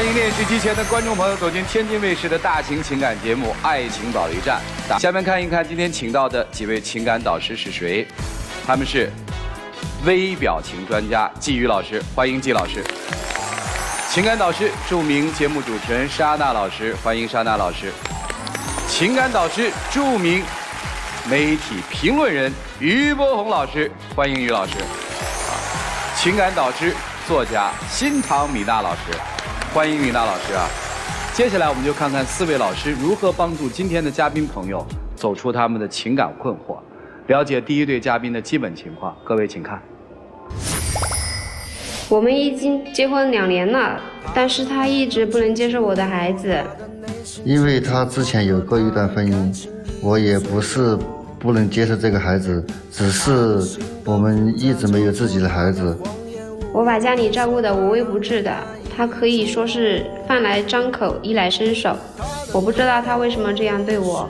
欢迎电视机前的观众朋友走进天津卫视的大型情感节目《爱情保卫战》。下面看一看今天请到的几位情感导师是谁？他们是微表情专家季宇老师，欢迎季老师；情感导师著名节目主持人莎娜老师，欢迎莎娜老师；情感导师著名媒体评论人于波红老师，欢迎于老师；情感导师作家新唐米娜老师。欢迎米娜老师啊！接下来我们就看看4位老师如何帮助今天的嘉宾朋友走出他们的情感困惑，了解第一对嘉宾的基本情况。各位请看。我们已经结婚2年了，但是他一直不能接受我的孩子。因为他之前有过一段婚姻，我也不是不能接受这个孩子，只是我们一直没有自己的孩子。我把家里照顾得无微不至的，他可以说是饭来张口衣来伸手，我不知道他为什么这样对我。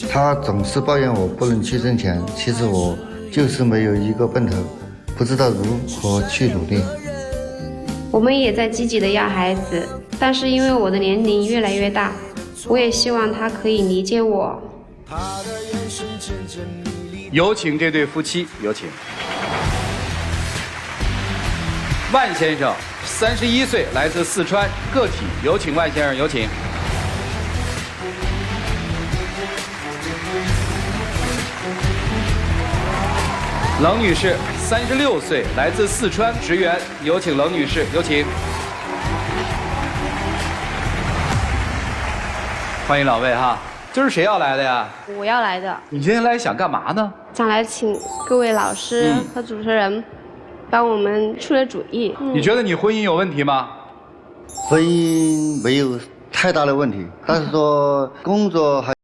他总是抱怨我不能去挣钱，其实我就是没有一个奔头，不知道如何去努力。我们也在积极的要孩子，但是因为我的年龄越来越大，我也希望他可以理解我。有请这对夫妻，有请。万先生，31岁，来自四川，个体。有请万先生，有请。冷女士，36岁，来自四川，职员。有请冷女士，有请。欢迎两位哈，今儿谁要来的呀？我要来的。你今天来想干嘛呢？想来请各位老师和主持人帮我们出了主意。你觉得你婚姻有问题吗？婚姻没有太大的问题，但是说工作还。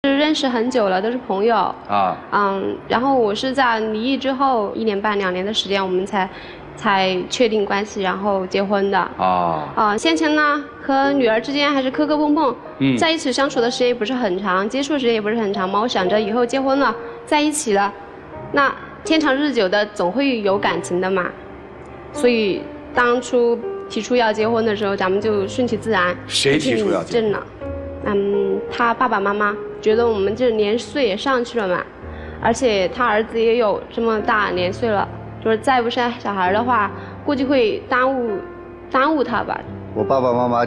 认识很久了，都是朋友啊。然后我是在离异之后1年半2年的时间，我们才确定关系，然后结婚的。先前呢和女儿之间还是磕磕碰碰，在一起相处的时间也不是很长，接触的时间也不是很长嘛。我想着以后结婚了，在一起了，那天长日久的总会有感情的嘛。所以当初提出要结婚的时候，咱们就顺其自然。谁提出要结婚？他爸爸妈妈觉得我们这年岁也上去了嘛，而且他儿子也有这么大年岁了，就是再不生小孩的话，估计会耽误他吧。我爸爸妈妈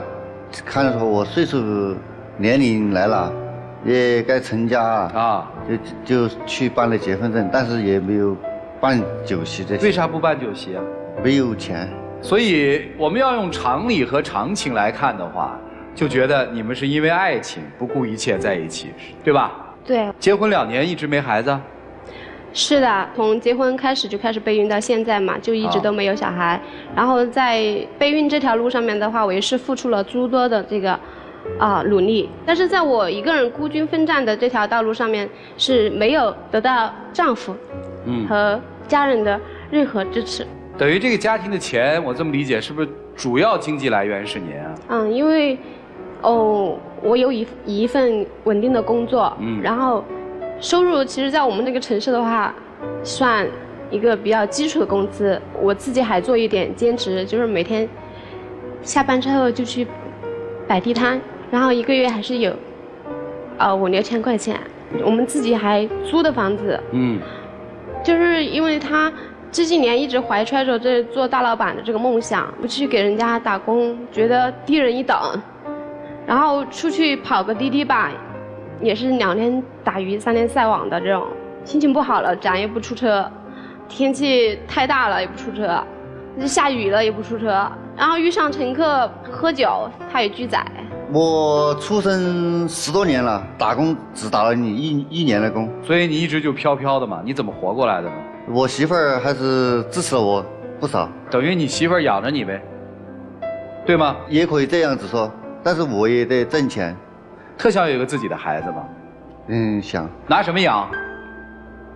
看着说我岁数年龄来了，也该成家啊，就去办了结婚证，但是也没有办酒席这些。为啥不办酒席啊？没有钱。所以我们要用常理和常情来看的话，就觉得你们是因为爱情不顾一切在一起，对吧？对。结婚2年一直没孩子？是的，从结婚开始就开始备孕到现在嘛，就一直都没有小孩。然后在备孕这条路上面的话，我也是付出了诸多的这个努力。但是在我一个人孤军奋战的这条道路上面，是没有得到丈夫和家人的任何支持。等于这个家庭的钱，我这么理解，是不是主要经济来源是您啊？因为我有一份稳定的工作，然后收入其实在我们这个城市的话，算一个比较基础的工资。我自己还做一点兼职，就是每天下班之后就去摆地摊，然后1个月还是有5-6千块钱。我们自己还租的房子，就是因为他这几年一直怀揣着这做大老板的这个梦想，不去给人家打工，觉得低人一等，然后出去跑个滴滴吧，也是2天打鱼3天晒网的这种，心情不好了咱也不出车，天气太大了也不出车，下雨了也不出车，然后遇上乘客喝酒他也拒载。我出生10多年了，打工只打了你一年的工，所以你一直就飘飘的嘛，你怎么活过来的呢？我媳妇儿还是支持了我不少，等于你媳妇儿养着你呗，对吗？也可以这样子说，但是我也得挣钱。特想有一个自己的孩子吗？想。拿什么养？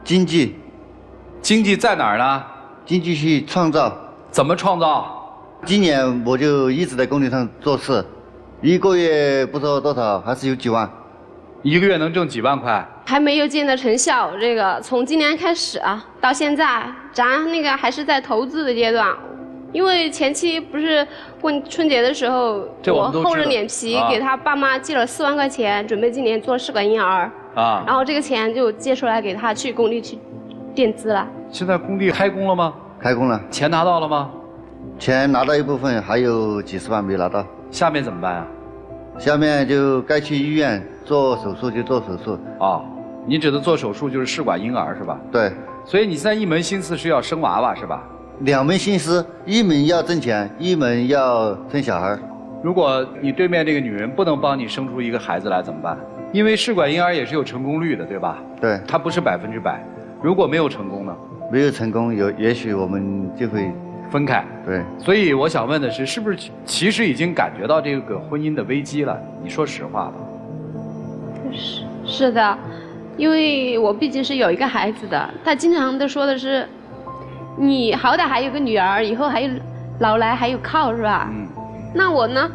经济。经济在哪儿呢？经济去创造。怎么创造？今年我就一直在工地上做事，一个月不知道多少，还是有几万。一个月能挣几万块？还没有见到成效。这个从今年开始啊，到现在，咱那个还是在投资的阶段。因为前期不是过春节的时候，我厚着脸皮给他爸妈借了4万块钱，准备今年做试管婴儿。然后这个钱就借出来给他去工地去垫资了。现在工地开工了吗？开工了。钱拿到了吗？钱拿到一部分，还有几十万没拿到。下面怎么办啊？下面就该去医院做手术就做手术。你指的做手术就是试管婴儿是吧？对。所以你现在一门心思是要生娃娃是吧？2门心思，一门要挣钱，一门要生小孩。如果你对面这个女人不能帮你生出一个孩子来怎么办？因为试管婴儿也是有成功率的，对吧？对。它不是100%。如果没有成功呢？没有成功，也许我们就会分开。对。所以我想问的是，是不是其实已经感觉到这个婚姻的危机了？你说实话吧。是的，因为我毕竟是有一个孩子的，他经常都说的是，你好歹还有个女儿，以后还有老来还有靠是吧？那我呢？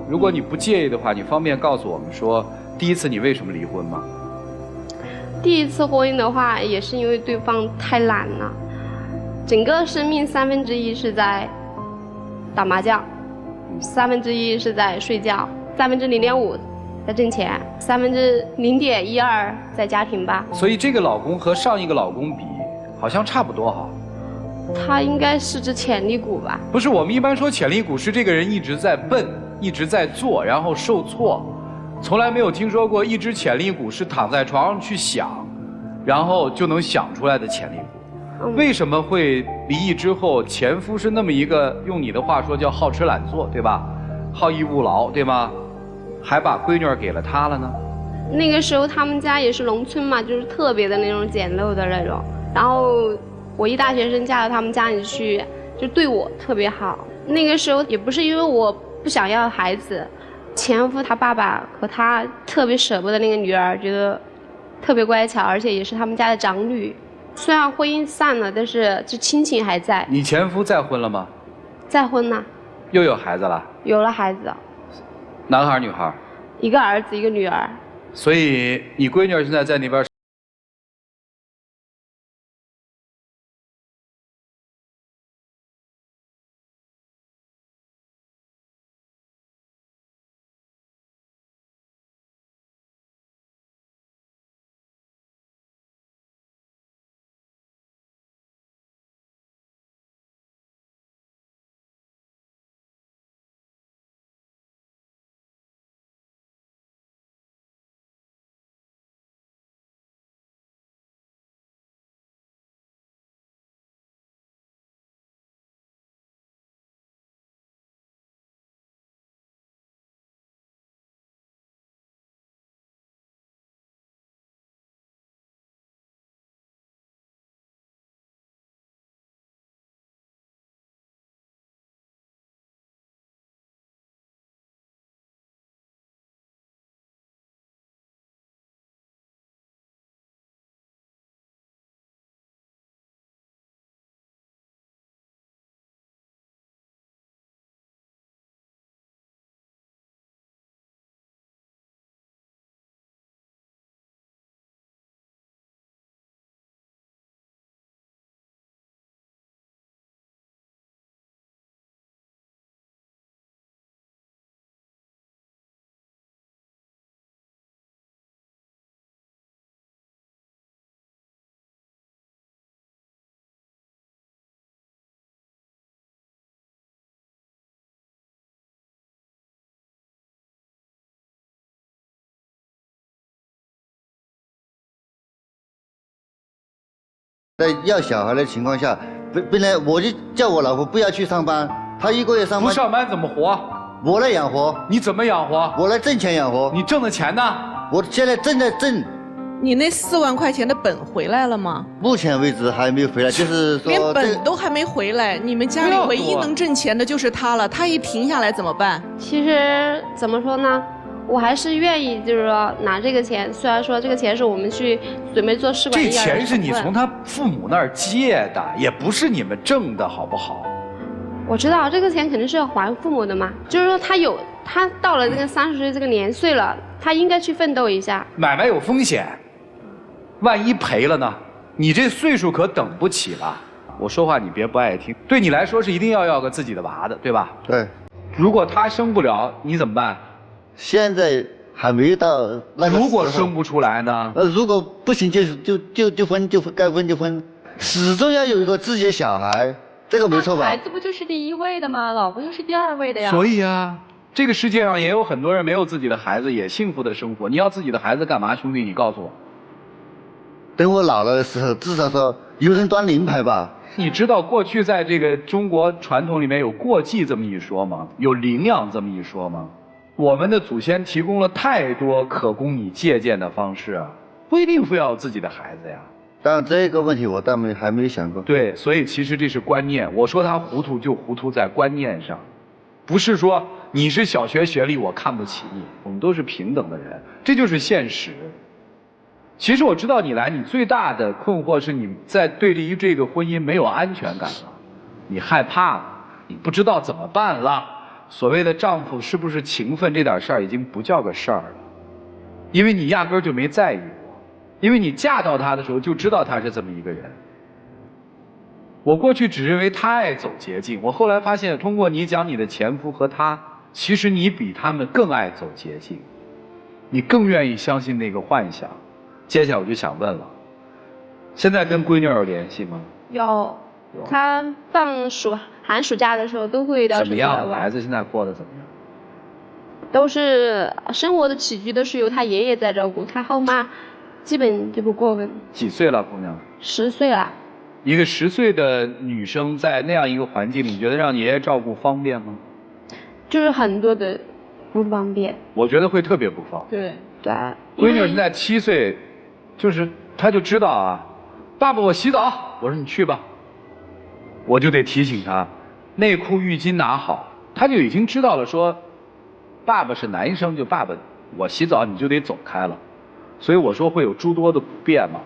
如果你不介意的话，你方便告诉我们说，第一次你为什么离婚吗？第一次婚姻的话，也是因为对方太懒了，整个生命1/3是在打麻将，1/3是在睡觉，0.5%在挣钱，0.12%在家庭吧。所以这个老公和上一个老公比，好像差不多哈。他应该是只潜力股吧？不是，我们一般说潜力股是这个人一直在笨，一直在做，然后受挫。从来没有听说过一只潜力股是躺在床上去想，然后就能想出来的潜力股。为什么会离异之后，前夫是那么一个，用你的话说叫好吃懒做，对吧？好逸恶劳，对吗？还把闺女儿给了他了呢？那个时候他们家也是农村嘛，就是特别的那种简陋的那种。然后我一大学生嫁到他们家里去，就对我特别好。那个时候也不是因为我不想要孩子。前夫他爸爸和他特别舍不得那个女儿，觉得特别乖巧，而且也是他们家的长女。虽然婚姻散了，但是这亲情还在。你前夫再婚了吗？再婚了。又有孩子了？有了孩子。男孩女孩？一个儿子一个女儿。所以你闺女现在在那边在要小孩的情况下，本来我就叫我老婆不要去上班，她1个月上班。不上班怎么活？我来养活。你怎么养活？我来挣钱养活。你挣的钱呢？我现在正在挣。你那4万块钱的本回来了吗？目前为止还没有回来，就是说连本都还没回来。你们家里唯一能挣钱的就是他了，他一停下来怎么办？其实怎么说呢，我还是愿意，就是说拿这个钱，虽然说这个钱是我们去准备做试管婴儿的成分。这钱是你从他父母那儿借的，也不是你们挣的，好不好？我知道这个钱肯定是要还父母的嘛，就是说他到了这个30岁这个年岁了，他应该去奋斗一下。买卖有风险。万一赔了呢？你这岁数可等不起了。我说话你别不爱听。对你来说是一定要个自己的娃的，对吧？对。如果他生不了，你怎么办？现在还没到那个。如果生不出来呢？如果不行就分，该分就分，始终要有一个自己的小孩，这个没错吧？孩子不就是第1位的吗？老婆就是第2位的呀。所以啊，这个世界上也有很多人没有自己的孩子，也幸福的生活。你要自己的孩子干嘛，兄弟？你告诉我。等我老了的时候，至少说有人端灵牌吧。你知道过去在这个中国传统里面有过继这么一说吗？有领养这么一说吗？我们的祖先提供了太多可供你借鉴的方式啊，不一定非要有自己的孩子呀。但这个问题我还没想过。对，所以其实这是观念。我说他糊涂就糊涂在观念上，不是说你是小学学历我看不起你，我们都是平等的人，这就是现实。其实我知道你来，你最大的困惑是你在对于这个婚姻没有安全感了，你害怕了，你不知道怎么办了。所谓的丈夫是不是情分这点事儿已经不叫个事儿了，因为你压根儿就没在意过，因为你嫁到他的时候就知道他是这么一个人。我过去只认为他爱走捷径，我后来发现通过你讲你的前夫和他，其实你比他们更爱走捷径，你更愿意相信那个幻想。接下来我就想问了，现在跟闺女有联系吗？有，他寒暑假的时候都会到。怎么样？孩子现在过得怎么样？都是生活的起居都是由他爷爷在照顾，他后妈基本就不过问。几岁了，姑娘？10岁了。一个10岁的女生在那样一个环境里，你觉得让爷爷照顾方便吗？就是很多的不方便。我觉得会特别不方便。对。闺女现在7岁。就是他就知道啊，爸爸我洗澡，我说你去吧，我就得提醒他，内裤浴巾拿好，他就已经知道了说，爸爸是男生，就爸爸我洗澡你就得走开了，所以我说会有诸多的不便嘛。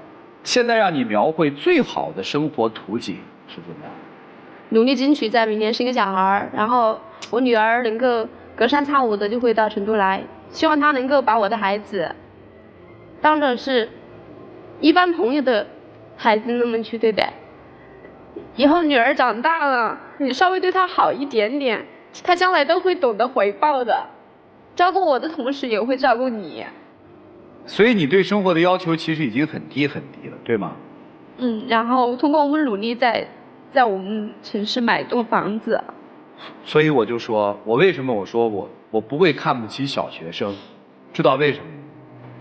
现在让你描绘最好的生活图景是怎么样？努力争取在明年生个小孩，然后我女儿能够隔三差五的就会到成都来，希望她能够把我的孩子当成是一般朋友的孩子那么去对待。以后女儿长大了，你稍微对她好一点点，她将来都会懂得回报的。照顾我的同时也会照顾你。所以你对生活的要求其实已经很低很低了，对吗？然后通过我们努力在我们城市买栋房子。所以我就说，为什么我说我不会看不起小学生，知道为什么？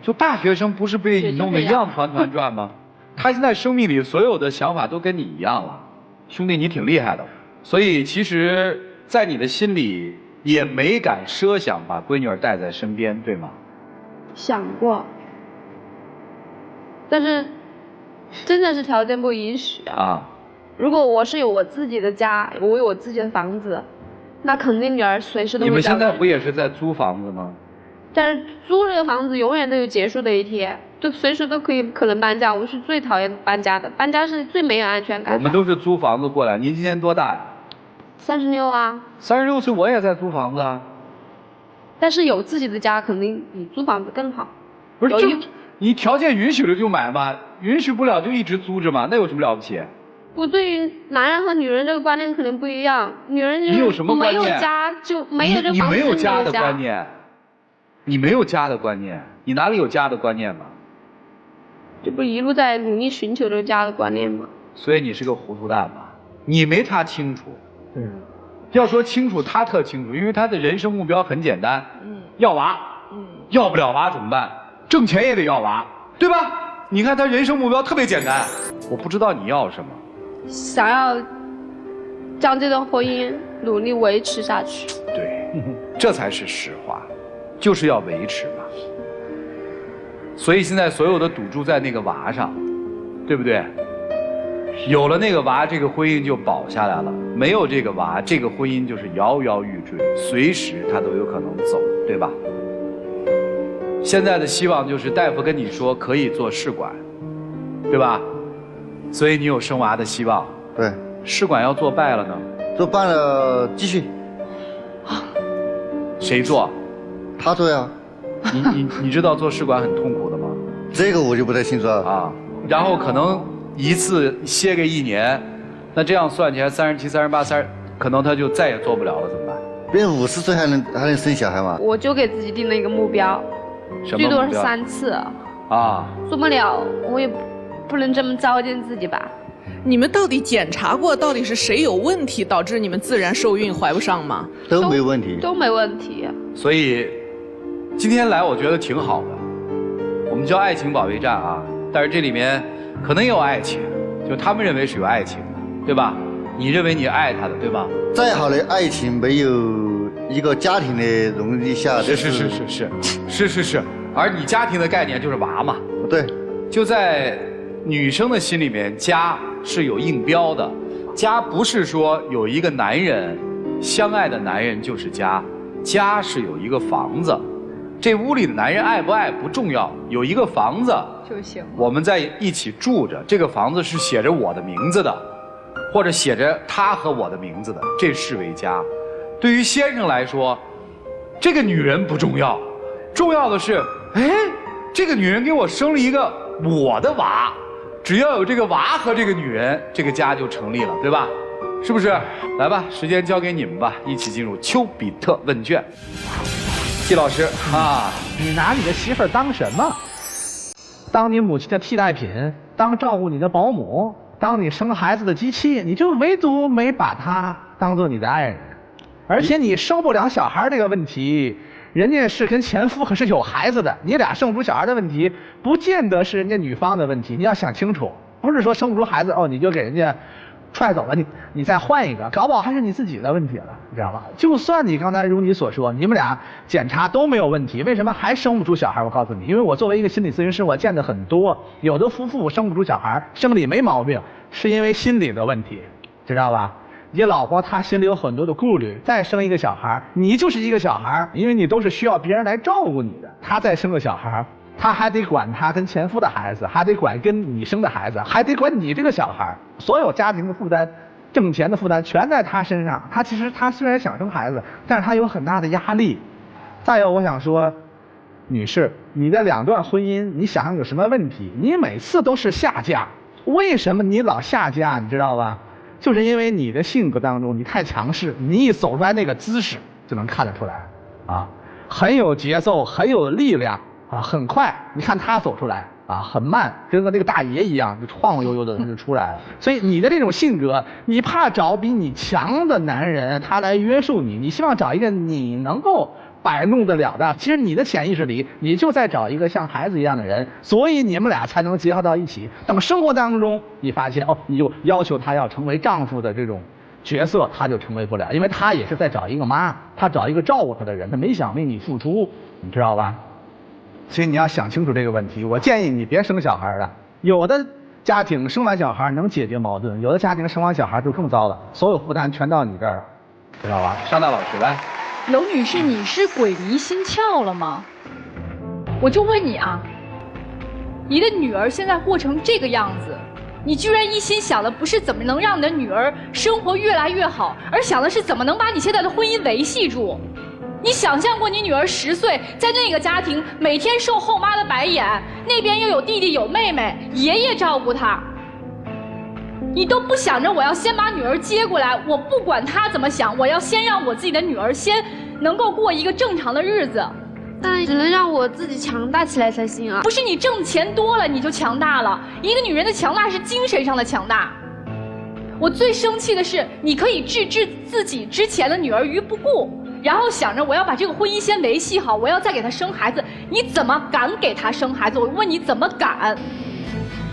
就大学生不是被你弄得一样团团转吗？他现在生命里所有的想法都跟你一样了，兄弟你挺厉害的。所以其实在你的心里也没敢奢想把闺女儿带在身边，对吗？想过，但是真的是条件不允许啊。如果我是有我自己的家，我有我自己的房子，那肯定女儿随时都会。你们现在不也是在租房子吗？但是租这个房子永远都有结束的一天，就随时都可能搬家。我是最讨厌搬家的，搬家是最没有安全感的。我们都是租房子过来。您今年多大呀？36啊。36岁我也在租房子啊。但是有自己的家，肯定比租房子更好。不是，你条件允许了就买嘛，允许不了就一直租着嘛，那有什么了不起？我对于男人和女人这个观念可能不一样，女人就是你有什么观念？没有家就没有这房子。你没有家的观念，你没有家的观念，你哪里有家的观念嘛？这不一路在努力寻求这个家的观念吗？所以你是个糊涂蛋吧？你没他清楚。要说清楚，他特清楚，因为他的人生目标很简单，要娃，要不了娃怎么办？挣钱也得要娃，对吧？你看他人生目标特别简单，我不知道你要什么，想要将这段婚姻努力维持下去。对，这才是实话，就是要维持嘛。所以现在所有的赌注在那个娃上，对不对？有了那个娃，这个婚姻就保下来了；没有这个娃，这个婚姻就是摇摇欲坠，随时他都有可能走，对吧？现在的希望就是大夫跟你说可以做试管，对吧？所以你有生娃的希望。对。试管要做败了呢？做败了继续。谁做？他做呀。你知道做试管很痛苦的吗？这个我就不太清楚了。啊，然后可能一次歇个1年，那这样算起来37、38、可能他就再也做不了了，怎么办？别人50岁还能生小孩吗？我就给自己定了一个目标，最多是3次。啊。做不了，我也不能这么糟践自己吧。你们到底检查过，到底是谁有问题导致你们自然受孕怀不上吗？都没问题，都没问题。所以今天来我觉得挺好的，我们叫爱情保卫战啊，但是这里面可能也有爱情，就他们认为是有爱情的，对吧？你认为你爱他的，对吧？再好的爱情没有一个家庭的容力下，是，而你家庭的概念就是娃嘛，对，就在女生的心里面，家是有硬标的，家不是说有一个男人，相爱的男人就是家，家是有一个房子，这屋里的男人爱不爱不重要，有一个房子就行，我们在一起住着，这个房子是写着我的名字的，或者写着他和我的名字的，这视为家。对于先生来说，这个女人不重要，重要的是，这个女人给我生了一个我的娃，只要有这个娃和这个女人，这个家就成立了，对吧？是不是？来吧，时间交给你们吧，一起进入丘比特问卷。季老师啊，你拿你的媳妇儿当什么？当你母亲的替代品，当照顾你的保姆，当你生孩子的机器，你就唯独没把她当做你的爱人。而且你生不了小孩这个问题，人家是跟前夫可是有孩子的，你俩生不出小孩的问题，不见得是人家女方的问题，你要想清楚，不是说生不出孩子你就给人家踹走了，你再换一个，搞不好还是你自己的问题了，你知道吧？就算你刚才如你所说，你们俩检查都没有问题，为什么还生不出小孩？我告诉你，因为我作为一个心理咨询师，我见的很多，有的夫妇生不出小孩，生理没毛病，是因为心理的问题，知道吧？你老婆她心里有很多的顾虑，再生一个小孩，你就是一个小孩，因为你都是需要别人来照顾你的，她再生个小孩，她还得管她跟前夫的孩子，还得管跟你生的孩子，还得管你这个小孩，所有家庭的负担，挣钱的负担全在她身上。她其实她虽然想生孩子，但是她有很大的压力。再有我想说，女士，你的2段婚姻，你想想有什么问题？你每次都是下嫁，为什么你老下嫁？你知道吧？就是因为你的性格当中你太强势，你一走出来那个姿势就能看得出来啊，很有节奏，很有力量啊，很快。你看他走出来啊，很慢，跟个那个大爷一样，就晃晃悠悠的就出来了。所以你的这种性格，你怕找比你强的男人他来约束你，你希望找一个你能够摆弄得了的，其实你的潜意识里你就在找一个像孩子一样的人，所以你们俩才能结合到一起。等生活当中你发现你就要求他要成为丈夫的这种角色，他就成为不了，因为他也是在找一个妈，他找一个照顾他的人，他没想为你付出，你知道吧？所以你要想清楚这个问题。我建议你别生小孩了，有的家庭生完小孩能解决矛盾，有的家庭生完小孩就更糟了，所有负担全到你这儿了，知道吧？尚大老师来。娄女士，你是鬼迷心窍了吗？我就问你啊，你的女儿现在过成这个样子，你居然一心想的不是怎么能让你的女儿生活越来越好，而想的是怎么能把你现在的婚姻维系住。你想象过你女儿10岁在那个家庭每天受后妈的白眼，那边又有弟弟有妹妹，爷爷照顾她，你都不想着我要先把女儿接过来，我不管她怎么想，我要先让我自己的女儿先能够过一个正常的日子。但只能让我自己强大起来才行啊！不是你挣钱多了你就强大了，一个女人的强大是精神上的强大。我最生气的是，你可以置自己之前的女儿于不顾，然后想着我要把这个婚姻先维系好，我要再给她生孩子。你怎么敢给她生孩子？我问你怎么敢？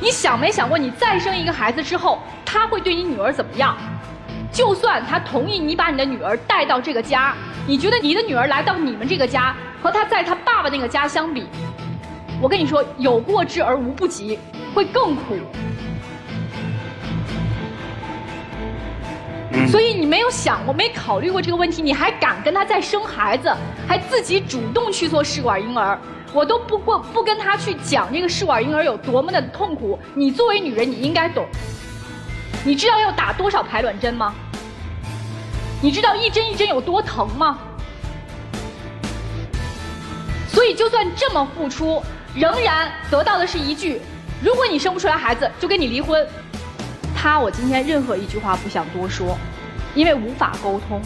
你想没想过，你再生一个孩子之后，他会对你女儿怎么样？就算他同意你把你的女儿带到这个家，你觉得你的女儿来到你们这个家，和她在她爸爸那个家相比，我跟你说，有过之而无不及，会更苦。所以你没有想过，没考虑过这个问题，你还敢跟他再生孩子，还自己主动去做试管婴儿，我都不跟他去讲这个试管婴儿有多么的痛苦。你作为女人，你应该懂。你知道要打多少排卵针吗？你知道一针一针有多疼吗？所以就算这么付出，仍然得到的是一句：如果你生不出来孩子，就跟你离婚。我今天任何一句话不想多说，因为无法沟通，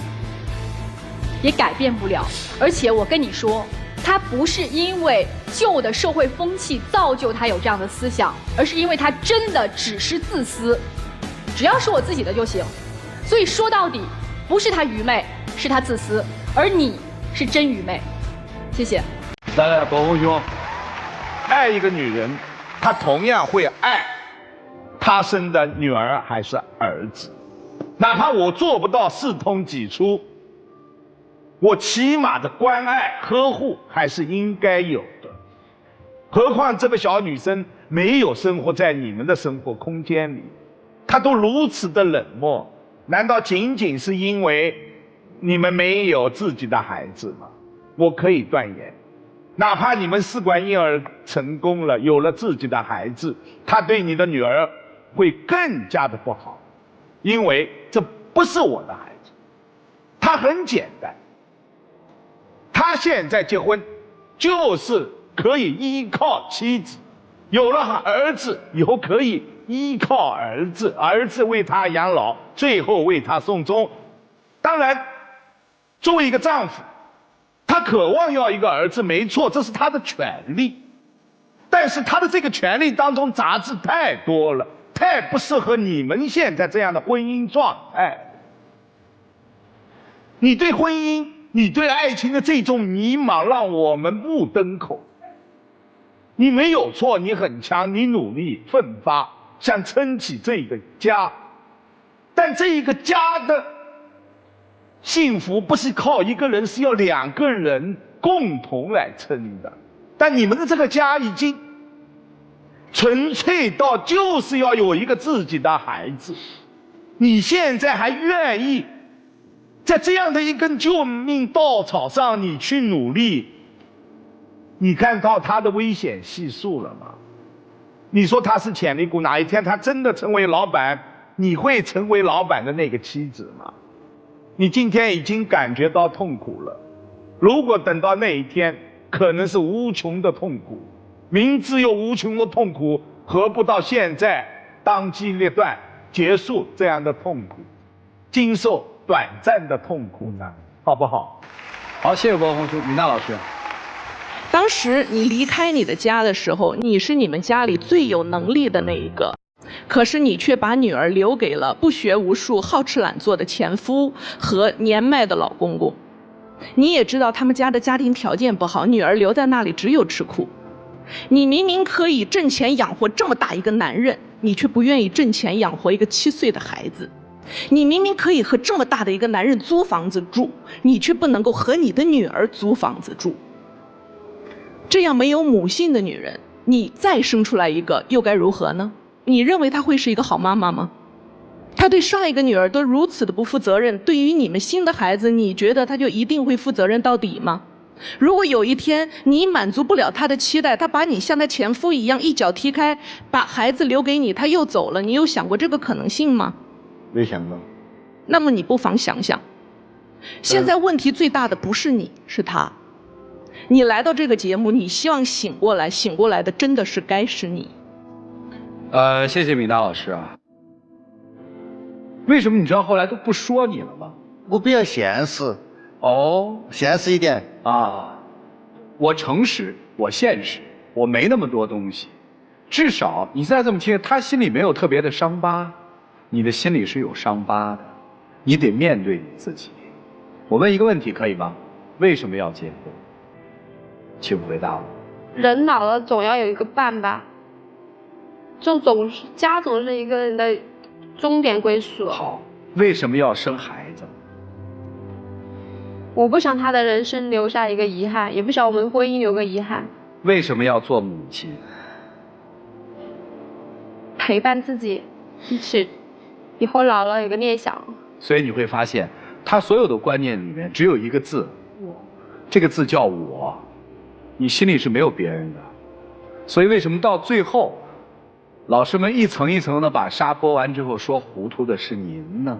也改变不了。而且我跟你说，他不是因为旧的社会风气造就他有这样的思想，而是因为他真的只是自私，只要是我自己的就行。所以说到底，不是他愚昧，是他自私，而你是真愚昧。谢谢。来，宝红兄，爱一个女人，她同样会爱她生的女儿还是儿子，哪怕我做不到四通几出，我起码的关爱呵护还是应该有的。何况这个小女生没有生活在你们的生活空间里，她都如此的冷漠，难道仅仅是因为你们没有自己的孩子吗？我可以断言，哪怕你们试管婴儿成功了，有了自己的孩子，她对你的女儿会更加的不好，因为这不是我的孩子。他很简单，他现在结婚就是可以依靠妻子，有了儿子以后可以依靠儿子，儿子为他养老，最后为他送终。当然，作为一个丈夫，他渴望要一个儿子，没错，这是他的权利。但是他的这个权利当中杂质太多了，太不适合你们现在这样的婚姻状态。你对婚姻，你对爱情的这种迷茫，让我们目瞪口呆。你没有错，你很强，你努力奋发，想撑起这个家。但这一个家的幸福不是靠一个人，是要两个人共同来撑的。但你们的这个家已经纯粹到就是要有一个自己的孩子，你现在还愿意在这样的一根救命稻草上你去努力，你看到他的危险系数了吗？你说他是潜力股，哪一天他真的成为老板，你会成为老板的那个妻子吗？你今天已经感觉到痛苦了，如果等到那一天，可能是无穷的痛苦，明知有无穷的痛苦，何不到现在当机立断结束这样的痛苦，经受短暂的痛苦呢？好不好？好，谢谢包红兄。米娜老师，当时你离开你的家的时候，你是你们家里最有能力的那一个，可是你却把女儿留给了不学无术、好吃懒做的前夫和年迈的老公公。你也知道他们家的家庭条件不好，女儿留在那里只有吃苦。你明明可以挣钱养活这么大一个男人，你却不愿意挣钱养活一个7岁的孩子。你明明可以和这么大的一个男人租房子住，你却不能够和你的女儿租房子住。这样没有母性的女人，你再生出来一个又该如何呢？你认为她会是一个好妈妈吗？她对上一个女儿都如此的不负责任，对于你们新的孩子，你觉得她就一定会负责任到底吗？如果有一天你满足不了她的期待，她把你像她前夫一样一脚踢开，把孩子留给你，她又走了，你有想过这个可能性吗？没想过。那么你不妨想想，现在问题最大的不是你，是她。你来到这个节目，你希望醒过来，醒过来的真的是该是你。谢谢米娜老师啊。为什么你知道后来都不说你了吗？我比较现实。哦，现实一点啊。我诚实，我现实，我没那么多东西。至少你再这么听，他心里没有特别的伤疤，你的心里是有伤疤的，你得面对你自己。我问一个问题可以吗？为什么要结婚？请回答我。人老了总要有一个伴吧。家总是一个人的终点归宿。好，为什么要生孩子？我不想他的人生留下一个遗憾，也不想我们婚姻留个遗憾。为什么要做母亲？陪伴自己，一起以后老了有个念想。所以你会发现，他所有的观念里面只有一个字，我，这个字叫我，你心里是没有别人的。所以为什么到最后，老师们一层一层的把纱剥完之后，说糊涂的是您呢？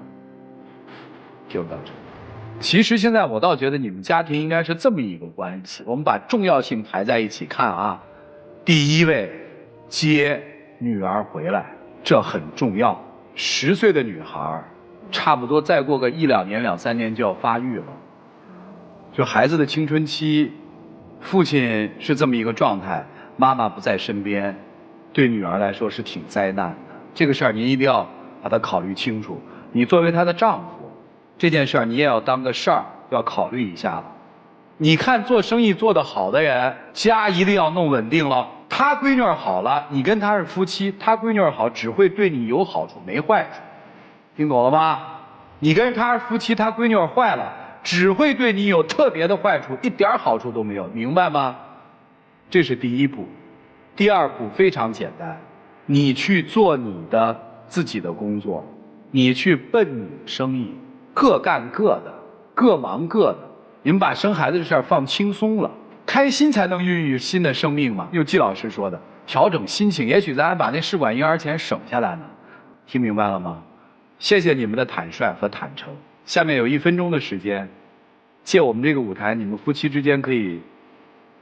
就到这。其实现在我倒觉得你们家庭应该是这么一个关系，我们把重要性排在一起看啊。第一位接女儿回来，这很重要。10岁的女孩，差不多再过个1、2年、2、3年就要发育了。就孩子的青春期，父亲是这么一个状态，妈妈不在身边，对女儿来说是挺灾难的。这个事儿您一定要把它考虑清楚。你作为她的丈夫，这件事儿你也要当个事儿，要考虑一下了。你看做生意做得好的人，家一定要弄稳定了。他闺女儿好了，你跟他是夫妻，他闺女儿好只会对你有好处没坏处，听懂了吗？你跟他是夫妻，他闺女儿坏了，只会对你有特别的坏处，一点好处都没有，明白吗？这是第一步。第二步非常简单，你去做你的自己的工作，你去奔你的生意，各干各的，各忙各的。你们把生孩子的事儿放轻松了，开心才能孕育新的生命嘛。就季老师说的，调整心情，也许咱还把那试管婴儿钱省下来呢。听明白了吗？谢谢你们的坦率和坦诚。下面有1分钟的时间，借我们这个舞台，你们夫妻之间可以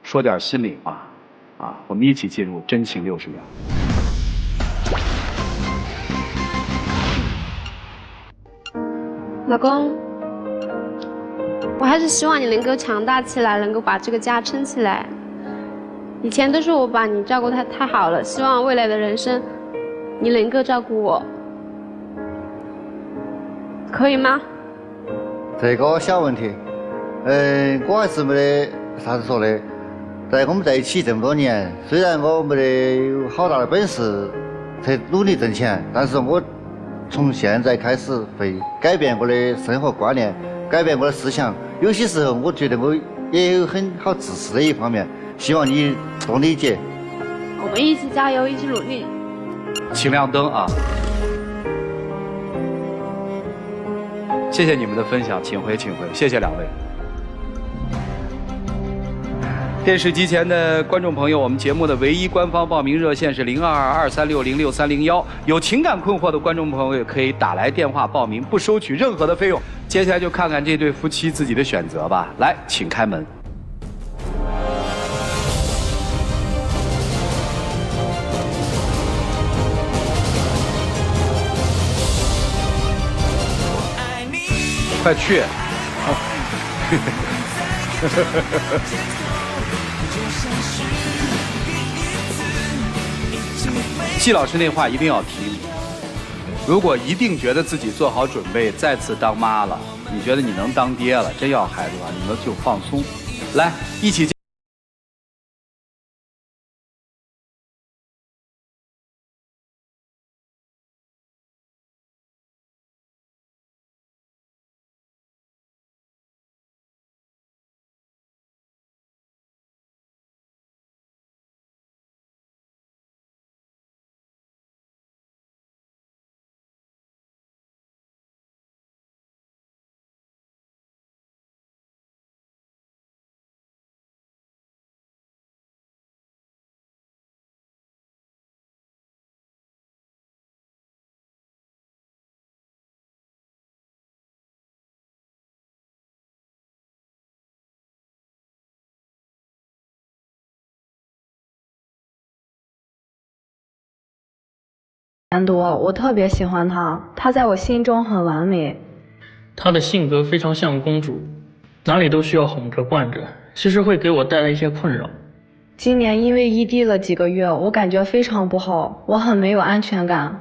说点心里话啊。我们一起进入真情60秒。老公，我还是希望你能够强大起来，能够把这个家撑起来。以前都是我把你照顾太好了，希望未来的人生你能够照顾我，可以吗？这个小问题，我还是没得啥子说的。我们在一起这么多年，虽然我没得有好大的本事去努力挣钱，但是我从现在开始会改变我的生活观念，改变我的思想。有些时候我觉得我也有很好自私的一方面，希望你多理解。我们一起加油，一起努力。请亮灯啊！谢谢你们的分享，请回，请回，谢谢2位。电视机前的观众朋友，我们节目的唯一官方报名热线是0223606301，有情感困惑的观众朋友也可以打来电话报名，不收取任何的费用。接下来就看看这对夫妻自己的选择吧。来，请开门。快去！季老师那话一定要听。如果一定觉得自己做好准备再次当妈了，你觉得你能当爹了，真要孩子的话，你们就放松。来，一起。多，我特别喜欢他，他在我心中很完美。他的性格非常像公主，哪里都需要哄着惯着，其实会给我带来一些困扰。今年因为异地了几个月，我感觉非常不好，我很没有安全感。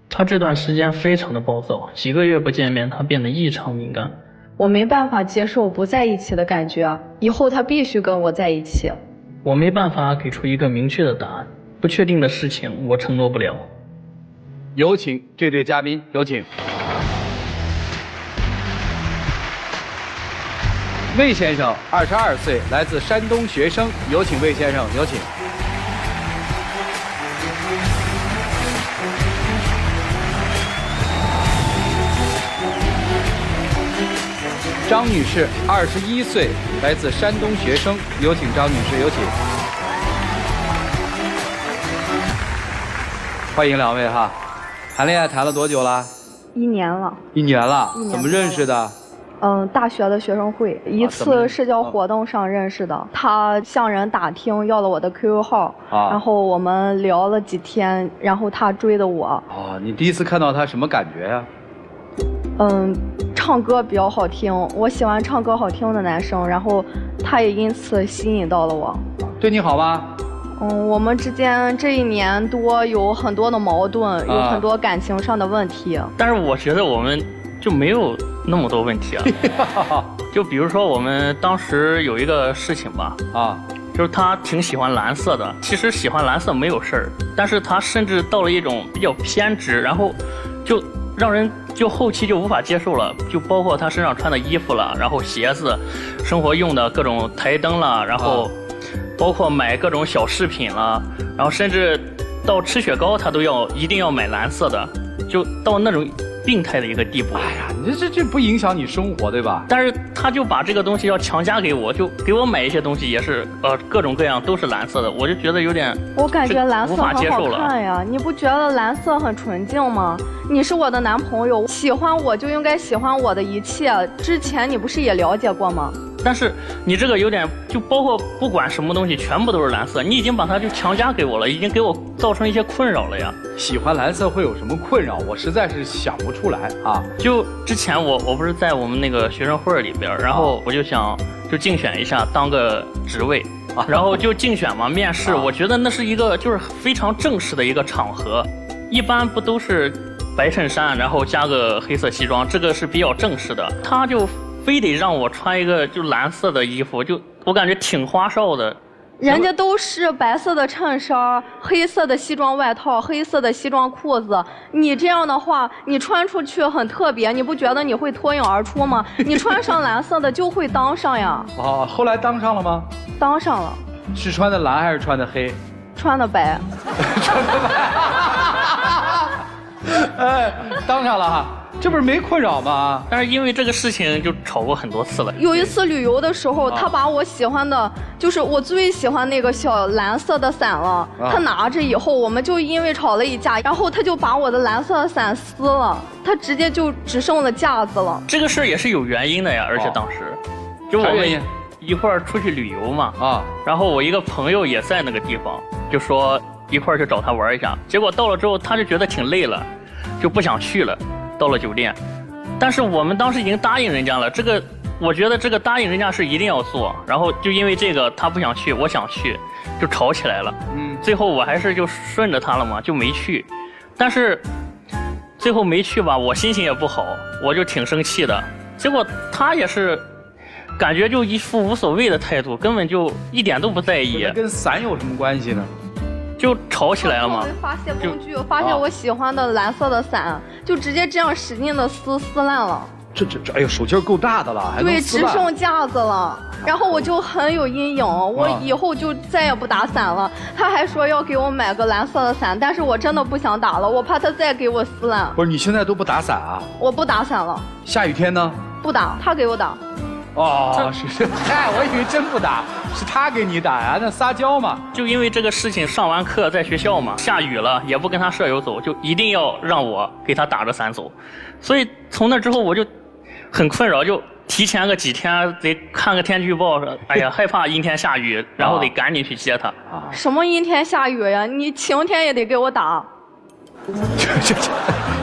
他这段时间非常的暴躁，几个月不见面，他变得异常敏感。我没办法接受不在一起的感觉，以后他必须跟我在一起。我没办法给出一个明确的答案，不确定的事情我承诺不了。有请这对嘉宾，有请。魏先生，22岁，来自山东学生，有请魏先生，有请。张女士，21岁，来自山东学生，有请张女士，有请。欢迎两位哈，谈恋爱谈了多久了？1年了。1年了，怎么认识的？大学的学生会一次社交活动上认识的。他向人打听要了我的 QQ 号，然后我们聊了几天，然后他追的我。你第一次看到他什么感觉呀？唱歌比较好听，我喜欢唱歌好听的男生，然后他也因此吸引到了我。对你好吗？我们之间这1年多有很多的矛盾，有很多感情上的问题。但是我觉得我们就没有那么多问题啊。就比如说我们当时有一个事情吧，就是他挺喜欢蓝色的。其实喜欢蓝色没有事儿，但是他甚至到了一种比较偏执，然后就让人就后期就无法接受了。就包括他身上穿的衣服了，然后鞋子，生活用的各种台灯了，然后包括买各种小饰品了，然后甚至到吃雪糕他都一定要买蓝色的，就到那种病态的一个地步。哎呀，你这不影响你生活对吧？但是他就把这个东西要强加给我，就给我买一些东西也是各种各样都是蓝色的，我就觉得有点我感觉蓝色无法接受了。很好看呀，你不觉得蓝色很纯净吗？你是我的男朋友，喜欢我就应该喜欢我的一切。之前你不是也了解过吗？但是你这个有点，就包括不管什么东西全部都是蓝色，你已经把它就强加给我了，已经给我造成一些困扰了呀。喜欢蓝色会有什么困扰？我实在是想不出来啊。就之前我不是在我们那个学生会里边，然后我就想就竞选一下当个职位，然后就竞选嘛，面试。我觉得那是一个就是非常正式的一个场合，一般不都是白衬衫然后加个黑色西装，这个是比较正式的。他就非得让我穿一个就蓝色的衣服，就我感觉挺花哨的。人家都是白色的衬衫、黑色的西装外套、黑色的西装裤子，你这样的话，你穿出去很特别，你不觉得你会脱颖而出吗？你穿上蓝色的就会当上呀。后来当上了吗？当上了。是穿的蓝还是穿的黑？穿的白。穿的白。哎，当上了哈。这不是没困扰吗？但是因为这个事情就吵过很多次了。有一次旅游的时候，他把我喜欢的，就是我最喜欢那个小蓝色的伞了，他拿着以后，我们就因为吵了一架，然后他就把我的蓝色的伞撕了，他直接就只剩了架子了。这个事儿也是有原因的呀，而且当时，就我们一块儿出去旅游嘛，然后我一个朋友也在那个地方，就说一块儿去找他玩一下，结果到了之后他就觉得挺累了，就不想去了。到了酒店，但是我们当时已经答应人家了，这个我觉得这个答应人家是一定要做，然后就因为这个他不想去，我想去，就吵起来了。最后我还是就顺着他了嘛，就没去。但是最后没去吧，我心情也不好，我就挺生气的。结果他也是感觉就一副无所谓的态度，根本就一点都不在意。跟伞有什么关系呢？就吵起来了嘛！发泄工具，发现我喜欢的蓝色的伞，就直接这样使劲的撕烂了。这，哎呦，手劲够大的了，还能撕烂。对，只剩架子了。然后我就很有阴影，我以后就再也不打伞了。他还说要给我买个蓝色的伞，但是我真的不想打了，我怕他再给我撕烂。不是，你现在都不打伞啊？我不打伞了。下雨天呢？不打，他给我打。是，嗨，我以为真不打，是他给你打呀，那撒娇嘛。就因为这个事情，上完课在学校嘛，下雨了也不跟他舍友走，就一定要让我给他打着伞走。所以从那之后我就很困扰，就提前个几天得看个天气预报，说哎呀害怕阴天下雨，然后得赶紧去接他。什么阴天下雨呀？你晴天也得给我打。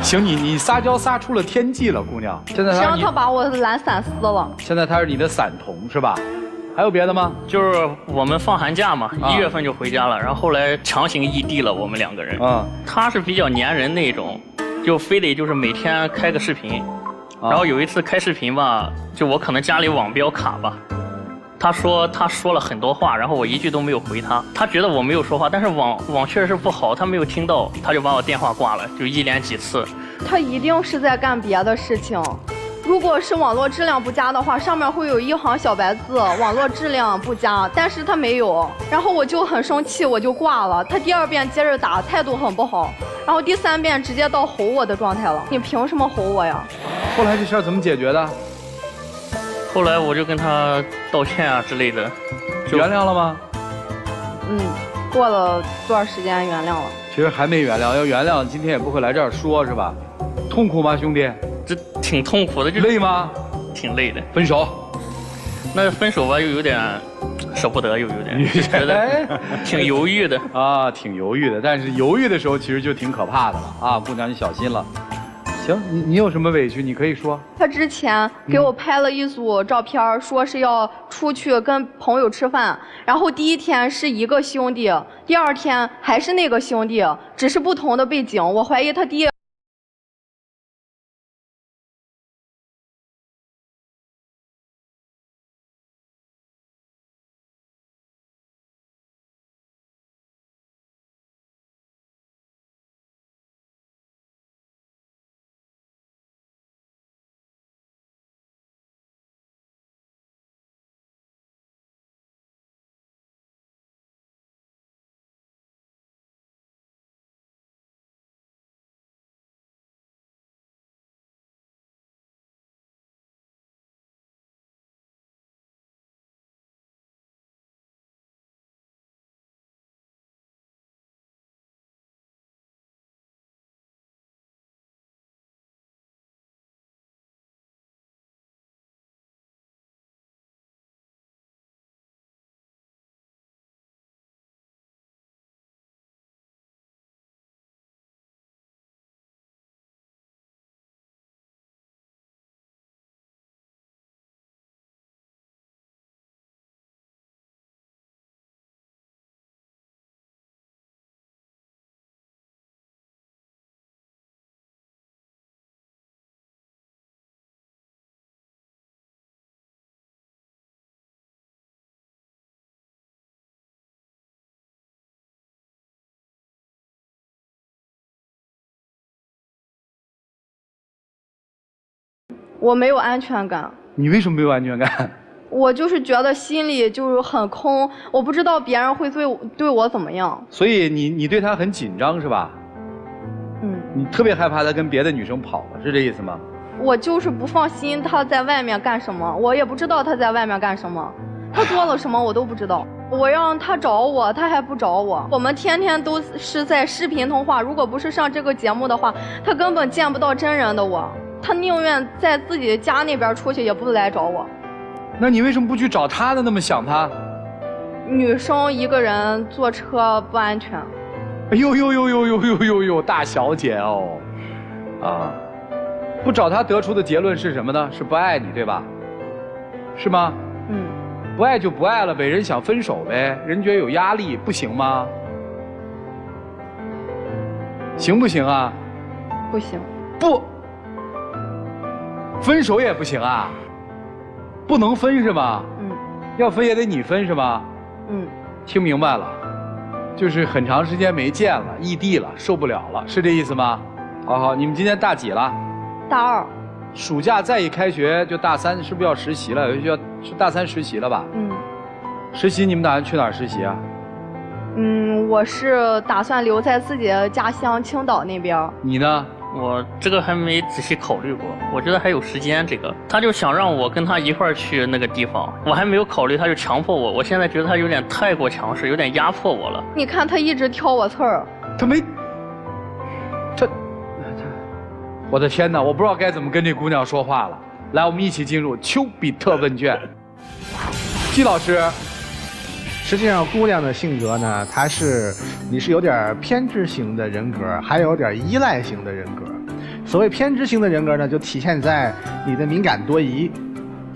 行，你撒娇撒出了天际了，姑娘。现在谁让他把我的蓝伞撕了？现在他是你的伞童是吧？还有别的吗？就是我们放寒假嘛，1月份就回家了，然后后来强行异地了，我们2个人。他是比较粘人那种，就非得就是每天开个视频。然后有一次开视频吧，就我可能家里网比较卡吧，他说他说了很多话，然后我一句都没有回他。他觉得我没有说话，但是网确实是不好，他没有听到，他就把我电话挂了，就一连几次。他一定是在干别的事情。如果是网络质量不佳的话，上面会有一行小白字，网络质量不佳，但是他没有。然后我就很生气，我就挂了。他第2遍接着打，态度很不好。然后第3遍直接到吼我的状态了。你凭什么吼我呀？后来这事儿怎么解决的？后来我就跟他道歉啊之类的。原谅了吗？过了多少时间原谅了？其实还没原谅，要原谅今天也不会来这儿说，是吧？痛苦吗，兄弟？这挺痛苦的，就累吗？挺累的。分手？那分手吧，又有点舍不得，又有点觉得挺犹豫的啊，挺犹豫的。但是犹豫的时候，其实就挺可怕的了啊，姑娘你小心了。行，你有什么委屈你可以说。他之前给我拍了一组照片，说是要出去跟朋友吃饭，然后第1天是一个兄弟，第2天还是那个兄弟，只是不同的背景。我怀疑他我没有安全感。你为什么没有安全感？我就是觉得心里就是很空，我不知道别人会对我怎么样。所以你对他很紧张是吧？你特别害怕他跟别的女生跑了，是这意思吗？我就是不放心他在外面干什么，我也不知道他在外面干什么，他做了什么我都不知道。我让他找我，他还不找我。我们天天都是在视频通话，如果不是上这个节目的话，他根本见不到真人的我。他宁愿在自己家那边出去，也不来找我。那你为什么不去找他呢？那么想他？女生一个人坐车不安全。哎呦，大小姐哦，啊，不找他得出的结论是什么呢？是不爱你，对吧？是吗？不爱就不爱了呗，人想分手呗，人觉得有压力，不行吗？行不行啊？不行。不。分手也不行啊？不能分是吗？要分也得你分是吗？听明白了，就是很长时间没见了，异地了，受不了了，是这意思吗？好，你们今年大几了？大2。暑假再一开学就大3，是不是要实习了？有些是大3实习了吧？实习你们打算去哪儿实习啊？我是打算留在自己的家乡青岛那边。你呢？我这个还没仔细考虑过，我觉得还有时间。这个他就想让我跟他一块儿去那个地方，我还没有考虑，他就强迫我。我现在觉得他有点太过强势，有点压迫我了。你看他一直挑我刺儿。我的天哪，我不知道该怎么跟这姑娘说话了。来，我们一起进入丘比特问卷。季老师，实际上姑娘的性格呢，你是有点偏执型的人格，还有点依赖型的人格。所谓偏执型的人格呢，就体现在你的敏感多疑。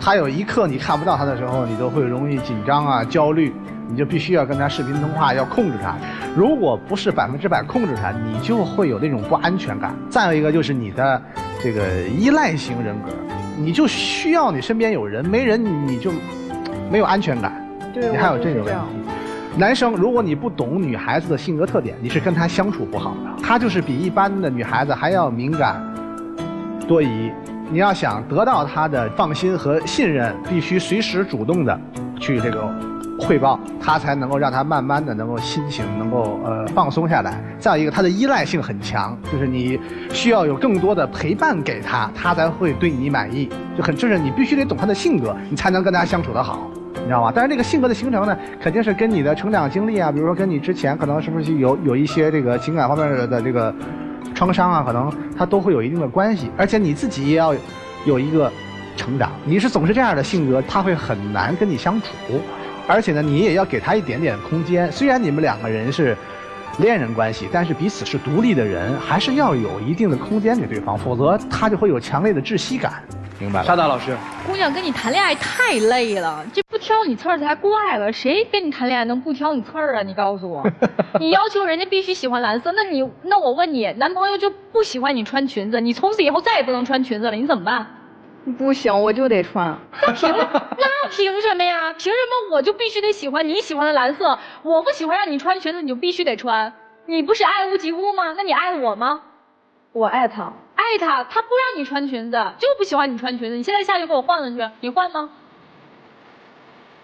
他有一刻你看不到他的时候，你都会容易紧张啊、焦虑，你就必须要跟他视频通话，要控制他。如果不是100%控制他，你就会有那种不安全感。再有一个就是你的这个依赖型人格，你就需要你身边有人，没人你就没有安全感，对，你还有这个问题。男生，如果你不懂女孩子的性格特点，你是跟她相处不好的。她就是比一般的女孩子还要敏感、多疑。你要想得到她的放心和信任，必须随时主动的去这个汇报，她才能够让她慢慢的能够心情能够放松下来。再有一个，她的依赖性很强，就是你需要有更多的陪伴给她，她才会对你满意。就是你必须得懂她的性格，你才能跟她相处得好。你知道吗？但是这个性格的形成呢，肯定是跟你的成长经历啊，比如说跟你之前可能是不是有一些这个情感方面的这个创伤啊，可能它都会有一定的关系。而且你自己也要有一个成长。你是总是这样的性格，他会很难跟你相处。而且呢，你也要给他一点点空间。虽然你们两个人是恋人关系，但是彼此是独立的人，还是要有一定的空间给对方，否则他就会有强烈的窒息感。明白了，沙达老师，姑娘跟你谈恋爱太累了，这不挑你刺儿才怪了。谁跟你谈恋爱能不挑你刺儿啊？你告诉我，你要求人家必须喜欢蓝色，那我问你，男朋友就不喜欢你穿裙子，你从此以后再也不能穿裙子了，你怎么办？不行，我就得穿。那凭什么呀？凭什么我就必须得喜欢你喜欢的蓝色？我不喜欢让你穿裙子，你就必须得穿？你不是爱屋及乌吗？那你爱我吗？我爱他，爱他，他不让你穿裙子，就不喜欢你穿裙子。你现在下去给我换了去，你换吗？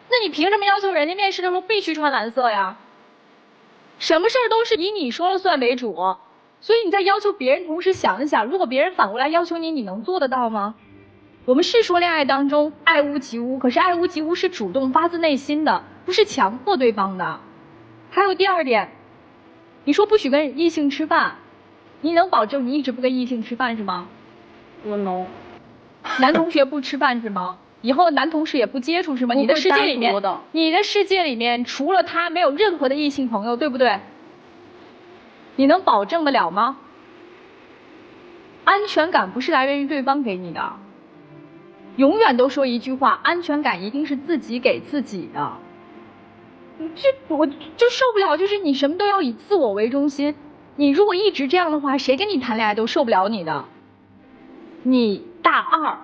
那你凭什么要求人家面试的时候必须穿蓝色呀？什么事儿都是以你说了算为主，所以你在要求别人同时想一想，如果别人反过来要求你，你能做得到吗？我们是说恋爱当中爱屋及乌，可是爱屋及乌是主动发自内心的，不是强迫对方的。还有第二点，你说不许跟异性吃饭。你能保证你一直不跟异性吃饭是吗？我能。男同学不吃饭是吗？以后男同事也不接触是吗？你的世界里面除了他没有任何的异性朋友，对不对？你能保证得了吗？安全感不是来源于对方给你的，永远都说一句话，安全感一定是自己给自己的。我就受不了，就是你什么都要以自我为中心。你如果一直这样的话，谁跟你谈恋爱都受不了你的。你大二，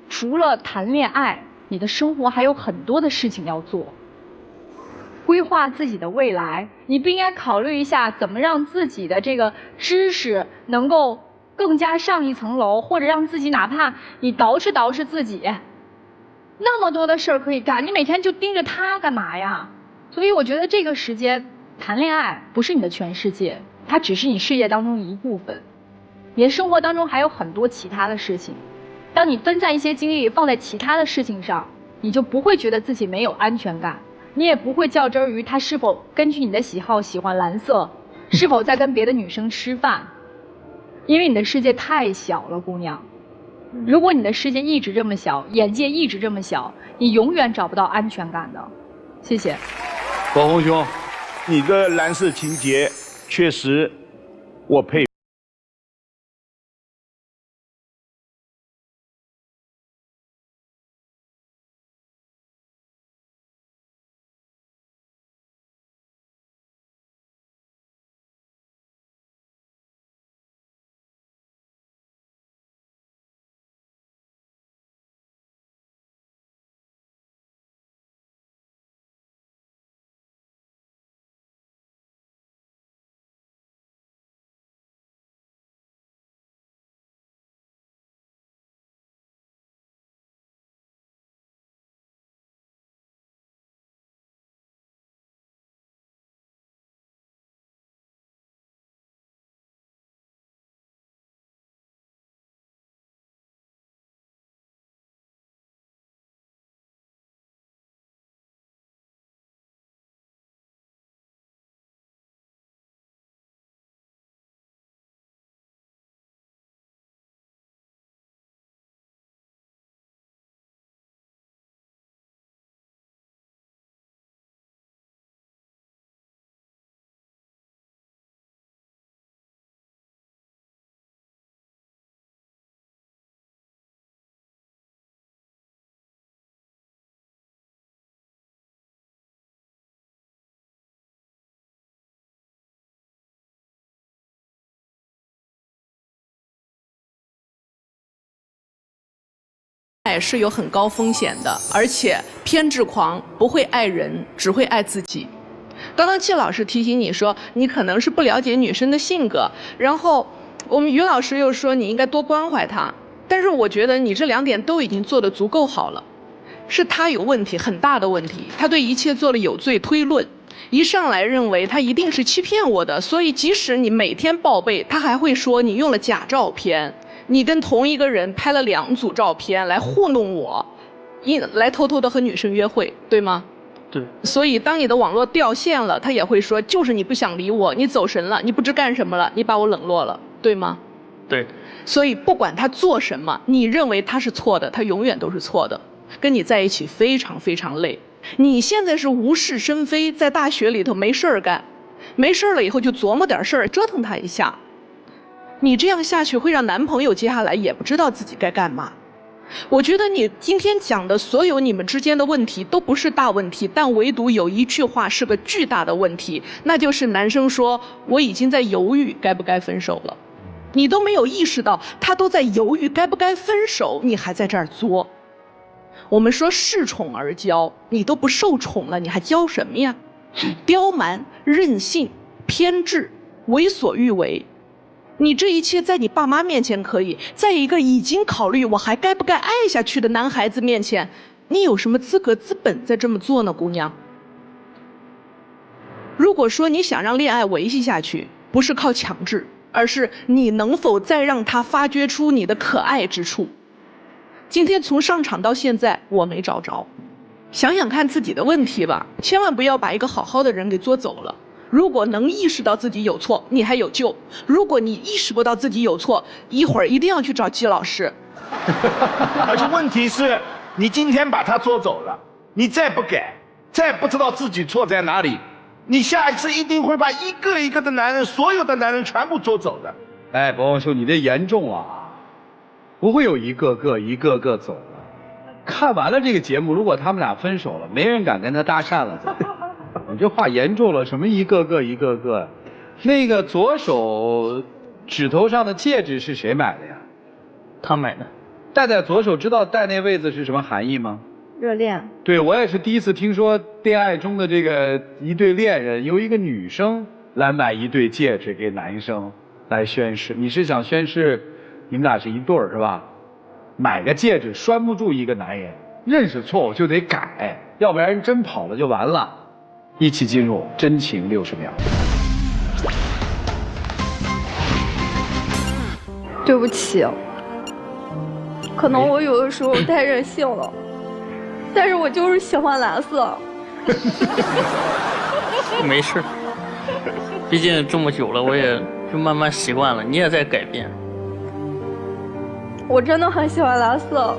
除了谈恋爱，你的生活还有很多的事情要做。规划自己的未来，你不应该考虑一下怎么让自己的这个知识能够更加上一层楼，或者让自己哪怕你捯饬自己，那么多的事儿可以干，你每天就盯着他干嘛呀？所以我觉得这个时间谈恋爱不是你的全世界，它只是你事业当中一部分。你的生活当中还有很多其他的事情，当你分散一些精力放在其他的事情上，你就不会觉得自己没有安全感，你也不会较真于他是否根据你的喜好喜欢蓝色，是否在跟别的女生吃饭，因为你的世界太小了，姑娘。如果你的世界一直这么小，眼界一直这么小，你永远找不到安全感的。谢谢。宝红兄，你的蓝色情节确实，我佩服。爱是有很高风险的，而且偏执狂不会爱人，只会爱自己。刚刚戚老师提醒你说，你可能是不了解女生的性格，然后我们于老师又说你应该多关怀她，但是我觉得你这2点都已经做得足够好了。是他有问题，很大的问题，他对一切做了有罪推论，一上来认为他一定是欺骗我的，所以即使你每天报备，他还会说你用了假照片，你跟同一个人拍了2组照片来糊弄我，来偷偷的和女生约会，对吗？对。所以当你的网络掉线了，他也会说就是你不想理我，你走神了，你不知干什么了，你把我冷落了，对吗？对。所以不管他做什么，你认为他是错的，他永远都是错的。跟你在一起非常非常累，你现在是无事生非，在大学里头没事儿干，没事儿了以后就琢磨点事儿，折腾他一下。你这样下去会让男朋友接下来也不知道自己该干嘛。我觉得你今天讲的所有你们之间的问题都不是大问题，但唯独有一句话是个巨大的问题，那就是男生说我已经在犹豫该不该分手了。你都没有意识到他都在犹豫该不该分手，你还在这儿作。我们说恃宠而骄，你都不受宠了，你还骄什么呀？刁蛮、任性、偏执、为所欲为，你这一切在你爸妈面前可以，在一个已经考虑我还该不该爱下去的男孩子面前，你有什么资格资本在这么做呢，姑娘？如果说你想让恋爱维系下去，不是靠强制，而是你能否再让他发掘出你的可爱之处。今天从上场到现在我没找着，想想看自己的问题吧，千万不要把一个好好的人给作走了。如果能意识到自己有错，你还有救；如果你意识不到自己有错，一会儿一定要去找季老师。而且问题是，你今天把他捉走了，你再不改，再不知道自己错在哪里，你下一次一定会把一个一个的男人，所有的男人全部捉走的。哎，伯王兄，你这严重啊！不会有一个个走了。看完了这个节目，如果他们俩分手了，没人敢跟他搭讪了。你这话严重了，什么一个个？那个左手指头上的戒指是谁买的呀？他买的。戴在左手，知道戴那位子是什么含义吗？热恋。对，我也是第一次听说恋爱中的这个一对恋人由一个女生来买一对戒指给男生来宣誓。你是想宣誓你们俩是一对儿是吧？买个戒指拴不住一个男人，认识错误就得改，要不然真跑了就完了。一起进入真情60秒。对不起，可能我有的时候太任性了，但是我就是喜欢蓝色。没事，毕竟这么久了，我也就慢慢习惯了，你也在改变。我真的很喜欢蓝色，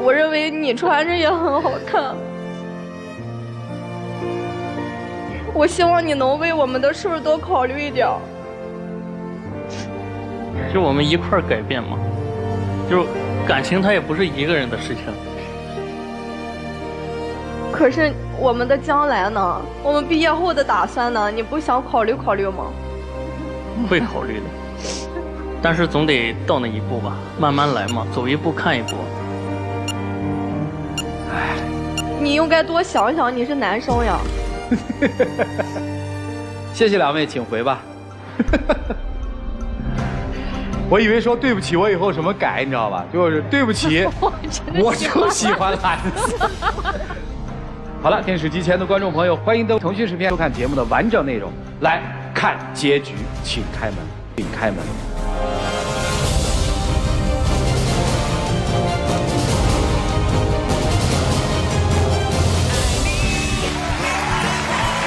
我认为你穿着也很好看。我希望你能为我们的事儿多考虑一点。就我们一块儿改变嘛，就感情它也不是一个人的事情。可是我们的将来呢？我们毕业后的打算呢？你不想考虑考虑吗？会考虑的，但是总得到那一步吧，慢慢来嘛，走一步看一步。唉，你应该多想想，你是男生呀。谢谢两位，请回吧。我以为说对不起，我以后什么改，你知道吧？就是对不起，我就喜欢蓝色。好了，电视机前的观众朋友，欢迎登腾讯视频收看节目的完整内容。来看结局，请开门，请开门。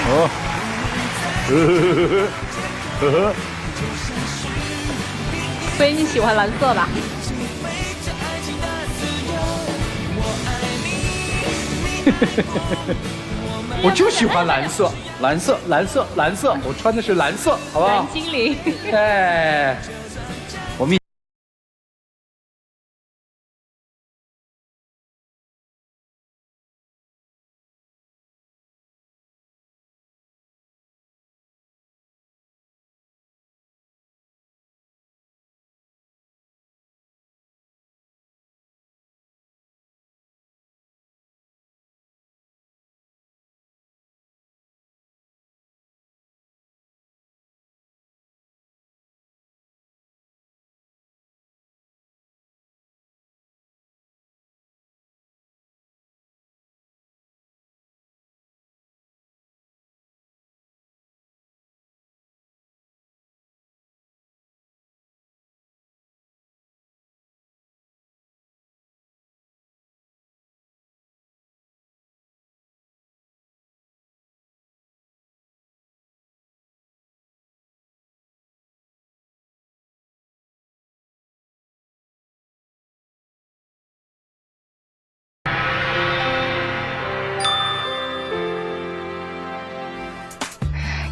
哦，所以你喜欢蓝色吧？我就喜欢蓝色，蓝色，蓝色，蓝色，我穿的是蓝色，好不好？蓝精灵。哎。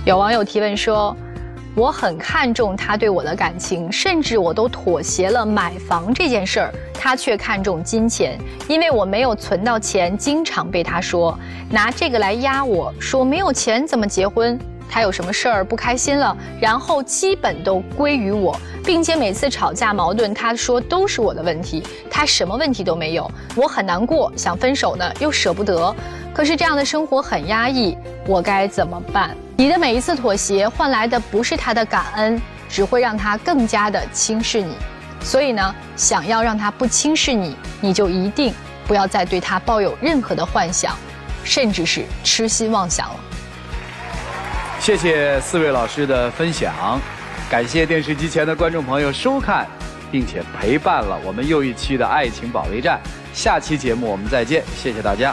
有网友提问说，我很看重他对我的感情，甚至我都妥协了买房这件事儿，他却看重金钱，因为我没有存到钱，经常被他说拿这个来压我，说没有钱怎么结婚，他有什么事儿不开心了，然后基本都归于我，并且每次吵架矛盾，他说都是我的问题，他什么问题都没有，我很难过，想分手呢又舍不得，可是这样的生活很压抑，我该怎么办？你的每一次妥协换来的不是他的感恩，只会让他更加的轻视你。所以呢，想要让他不轻视你，你就一定不要再对他抱有任何的幻想，甚至是痴心妄想了。谢谢4位老师的分享，感谢电视机前的观众朋友收看，并且陪伴了我们又一期的爱情保卫战。下期节目我们再见，谢谢大家。